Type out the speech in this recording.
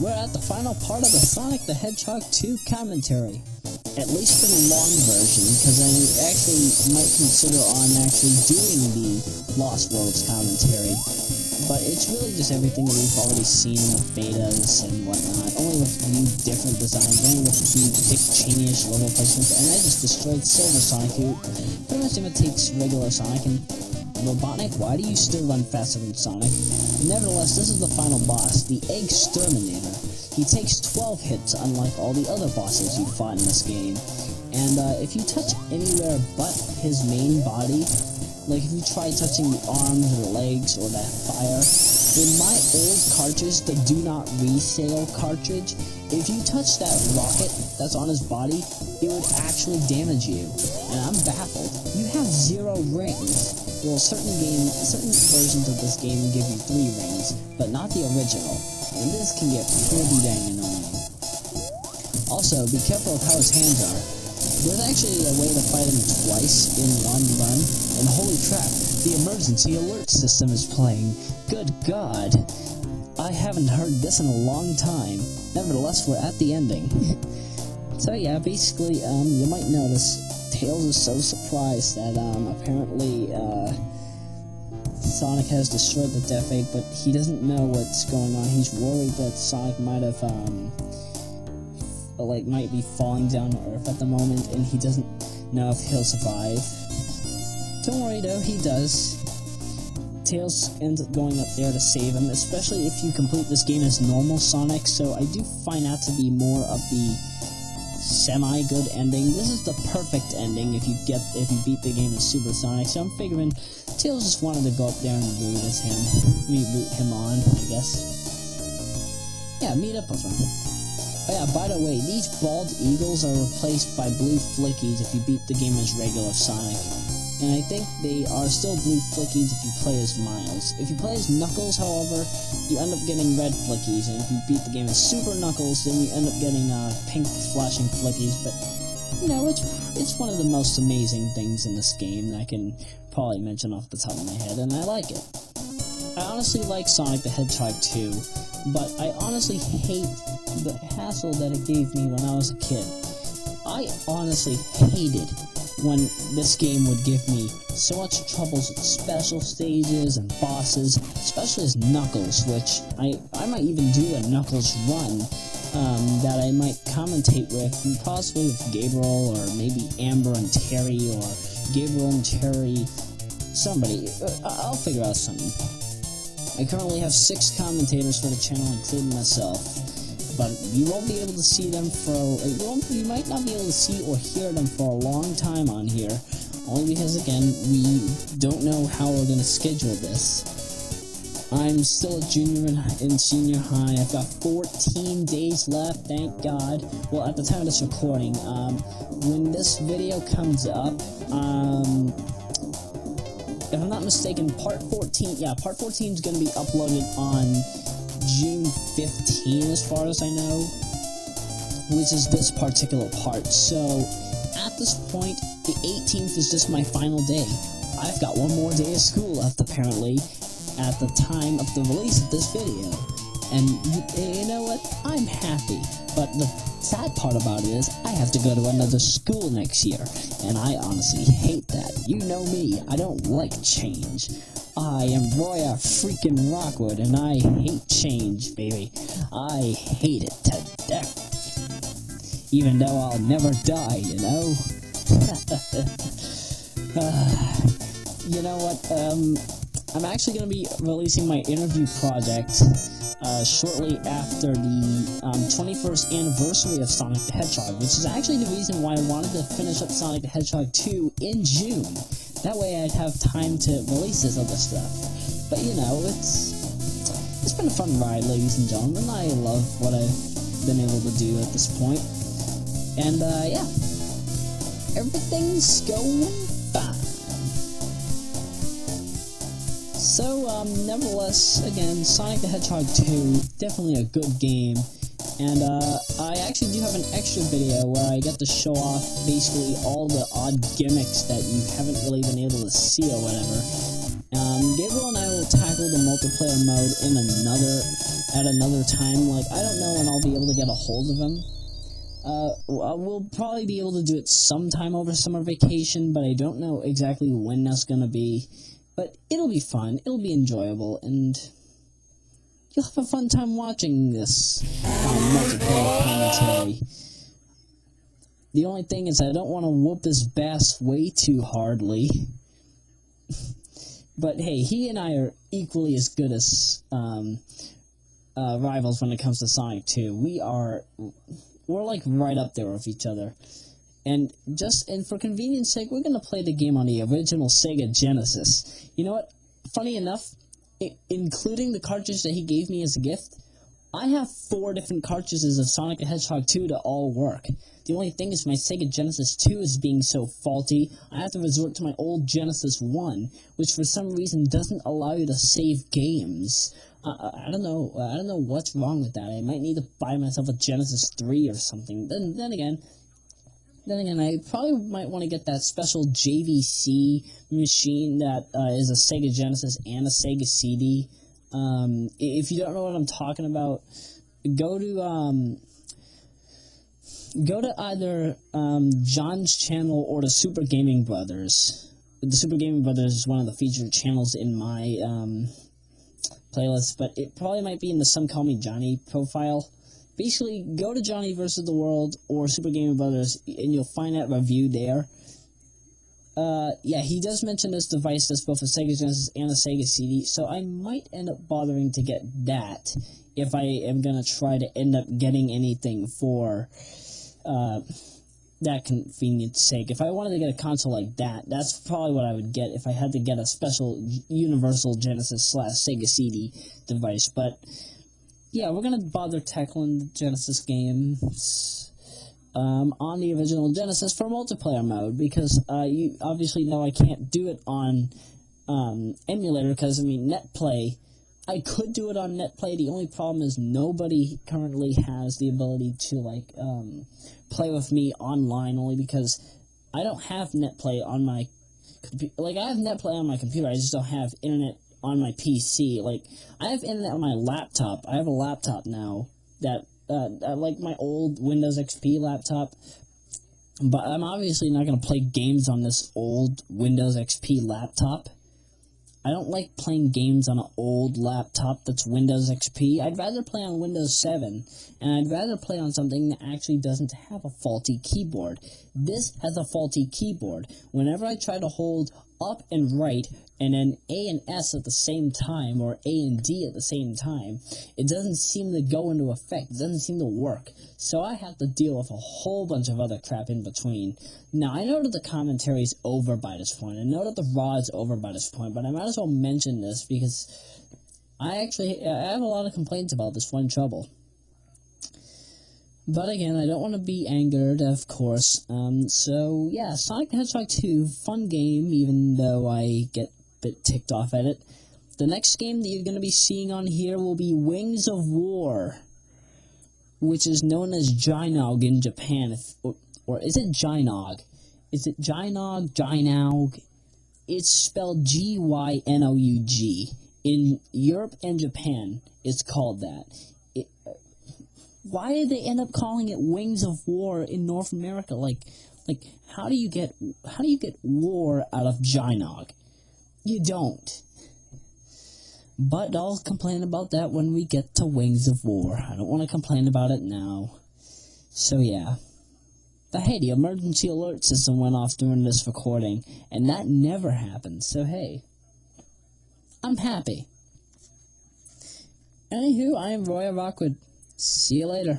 we're at the final part of the Sonic the Hedgehog 2 commentary. At least for the long version, because I actually might consider on actually doing the Lost Worlds commentary. But it's really just everything that we've already seen in the betas and whatnot, only with new different designs, only with new Dick Cheney-ish level placements, and I just destroyed Silver Sonic, who pretty much imitates regular Sonic. And Robotnik, why do you still run faster than Sonic? Nevertheless, this is the final boss, the Egg Exterminator. He takes 12 hits, unlike all the other bosses you fought in this game. And if you touch anywhere but his main body, like if you try touching the arms or the legs or that fire, in my old cartridge, the Do Not Resale cartridge, if you touch that rocket that's on his body, it would actually damage you. And I'm baffled. You have 0 rings. Well, certain versions of this game give you 3 rings, but not the original. And this can get pretty dang annoying. Also, be careful of how his hands are. There's actually a way to fight him twice in one run, and holy crap, the emergency alert system is playing. Good God. I haven't heard this in a long time. Nevertheless, we're at the ending. So yeah, basically, you might notice Tails is so surprised that, apparently, Sonic has destroyed the Death Egg, but he doesn't know what's going on. He's worried that Sonic might have, might be falling down to Earth at the moment, and he doesn't know if he'll survive. Don't worry though, he does. Tails ends up going up there to save him, especially if you complete this game as normal Sonic, so I do find out to be more of the semi-good ending. This is the perfect ending if you beat the game as Super Sonic, so I'm figuring Tails just wanted to go up there and root him on, I guess. Yeah, meet up with him. Oh yeah, by the way, these bald eagles are replaced by blue flickies if you beat the game as regular Sonic. And I think they are still blue flickies if you play as Miles. If you play as Knuckles, however, you end up getting red flickies, and if you beat the game as Super Knuckles, then you end up getting pink flashing flickies. But, you know, it's one of the most amazing things in this game that I can probably mention off the top of my head, and I like it. I honestly like Sonic the Hedgehog 2, but I honestly hate the hassle that it gave me when I was a kid. I honestly hated when this game would give me so much troubles with special stages and bosses, especially as Knuckles, which I might even do a Knuckles run that I might commentate with, possibly with Gabriel, or maybe Amber and Terry, or Gabriel and Terry, somebody. I'll figure out something. I currently have 6 commentators for the channel, including myself. But you won't be able to see them you might not be able to see or hear them for a long time on here, only because, again, we don't know how we're going to schedule this. I'm still a junior in senior high. I've got 14 days left, thank God. Well, at the time of this recording, when this video comes up, if I'm not mistaken, part 14 is going to be uploaded on June 15, as far as I know, which is this particular part. So, at this point, the 18th is just my final day. I've got one more day of school left, apparently, at the time of the release of this video. And, you know what? I'm happy. But the sad part about it is, I have to go to another school next year. And I honestly hate that. You know me, I don't like change. I am Roya freaking Rockwood, and I hate change, baby. I hate it to death. Even though I'll never die, you know? You know what, I'm actually going to be releasing my interview project shortly after the 21st anniversary of Sonic the Hedgehog, which is actually the reason why I wanted to finish up Sonic the Hedgehog 2 in June. That way I'd have time to release this other stuff. But you know, it's been a fun ride, ladies and gentlemen. I love what I've been able to do at this point. And yeah, everything's going fine. So, nevertheless, again, Sonic the Hedgehog 2, definitely a good game. And I actually do have an extra video where I get to show off basically all the odd gimmicks that you haven't really been able to see or whatever. Gabriel and I will tackle the multiplayer mode at another time. Like, I don't know when I'll be able to get a hold of him. We'll probably be able to do it sometime over summer vacation, but I don't know exactly when that's gonna be. But it'll be fun, it'll be enjoyable, and you'll have a fun time watching this multiplayer commentary. The only thing is I don't want to whoop his bass way too hardly. But hey, he and I are equally as good as rivals when it comes to Sonic 2. We're like right up there with each other. And for convenience sake, we're gonna play the game on the original Sega Genesis. You know what? Funny enough, including the cartridge that he gave me as a gift, I have 4 different cartridges of Sonic the Hedgehog 2 to all work. The only thing is my Sega Genesis 2 is being so faulty, I have to resort to my old Genesis 1, which for some reason doesn't allow you to save games. I don't know what's wrong with that. I might need to buy myself a Genesis 3 or something. Then again, I probably might want to get that special JVC machine that is a Sega Genesis and a Sega CD. If you don't know what I'm talking about, go to either John's channel or the Super Gaming Brothers. The Super Gaming Brothers is one of the featured channels in my playlist, but it probably might be in the Some Call Me Johnny profile. Basically, go to Johnny vs. the World or Super Gaming Brothers, and you'll find that review there. Yeah, he does mention this device that's both a Sega Genesis and a Sega CD, so I might end up bothering to get that if I am going to try to end up getting anything for that convenience sake. If I wanted to get a console like that, that's probably what I would get if I had to get a special Universal Genesis / Sega CD device. But yeah, we're going to bother tackling the Genesis games on the original Genesis for multiplayer mode, because you obviously know I can't do it on emulator, because, I mean, NetPlay, I could do it on NetPlay. The only problem is nobody currently has the ability to, like, play with me online, only because I don't have NetPlay on my computer. Like, I have NetPlay on my computer, I just don't have internet on my PC. Like, I have internet on my laptop. I have a laptop now that like my old Windows XP laptop, but I'm obviously not going to play games on this old Windows XP laptop. I don't like playing games on an old laptop that's Windows XP. I'd rather play on Windows 7, and I'd rather play on something that actually doesn't have a faulty keyboard. This has a faulty keyboard. Whenever I try to hold up and right, and then A and S at the same time, or A and D at the same time, it doesn't seem to go into effect. It doesn't seem to work. So I have to deal with a whole bunch of other crap in between. Now, I know that the commentary's over by this point. I know that the Raw is over by this point, but I might as well mention this because I have a lot of complaints about this one trouble. But again, I don't want to be angered, of course. So yeah, Sonic the Hedgehog 2, fun game, even though I get a bit ticked off at it. The next game that you're going to be seeing on here will be Wings of War, which is known as Gynog in Japan. Or is it Gynog? Is it Gynog? Gynog? It's spelled Gynoug. In Europe and Japan, it's called that. Why did they end up calling it Wings of War in North America? Like, how do you get war out of Gynog? You don't. But I'll complain about that when we get to Wings of War. I don't want to complain about it now. So yeah. But hey, the emergency alert system went off during this recording, and that never happened. So hey, I'm happy. Anywho, I am Royameadow. See you later.